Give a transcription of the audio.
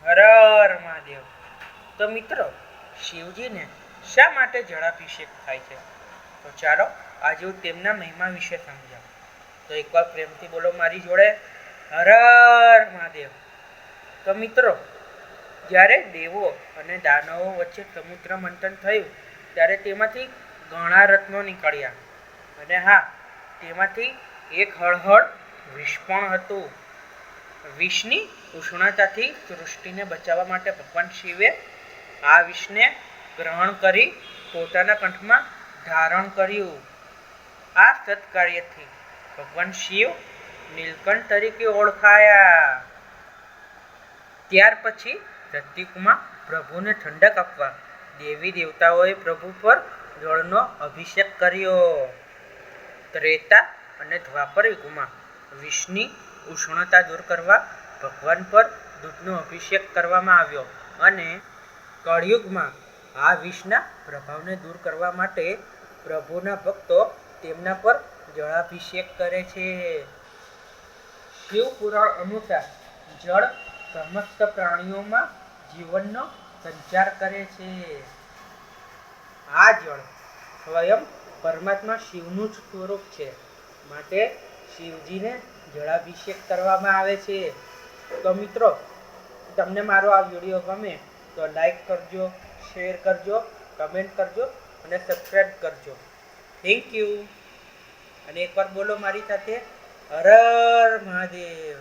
હર હર મહાદેવ। તો મિત્રો, શિવજીને શા માટે જળાભિષેક થાય છે? તો ચાલો આજે હું તેમના મહિમા વિશે સમજાવું। તો એકવાર પ્રેમથી બોલો મારી જોડે, હર હર મહાદેવ। તો મિત્રો, જ્યારે દેવો અને દાનવો વચ્ચે સમુદ્ર મંથન થયું ત્યારે તેમાંથી ઘણા રત્નો નીકળ્યા, અને હા, તેમાંથી એક હળહળ વિષ પણ હતું। વિષની ઉષ્ણતાથી સૃષ્ટિને બચાવવા માટે ભગવાન શિવે આ વિષને ગ્રહણ કરી પોતાના કંઠમાં ધારણ કર્યું। આ સત્કાર્યથી ભગવાન શિવ નીલકંઠ તરીકે ઓળખાયા। ત્યાર પછી ધરતીમાં પ્રભુને ઠંડક આપવા દેવી દેવતાઓએ પ્રભુ પર જળનો અભિષેક કર્યો। ત્રેતા અને દ્વાપર યુગમાં વિષની ઉષ્ણતા દૂર કરવા ભગવાન પર દૂધનો અભિષેક કરવામાં આવ્યો, અને કળિયુગમાં આ વિષના પ્રભાવને દૂર કરવા માટે પ્રભુના ભક્તો તેમના પર જળાભિષેક કરે છે। શિવ પુરાણ અનુસાર જળ સમસ્ત પ્રાણીઓમાં જીવનનો સંચાર કરે છે। આ જળ સ્વયં પરમાત્મા શિવનું જ સ્વરૂપ છે, માટે શિવજીને જળાભિષેક કરવામાં આવે છે। તો મિત્રો, તમને મારો આ વિડીયો ગમે તો લાઈક કરજો, શેર કરજો, કમેન્ટ કરજો અને સબસ્ક્રાઈબ કરજો। Thank you. અને એકવાર બોલો મારી સાથે, હર હર મહાદેવ।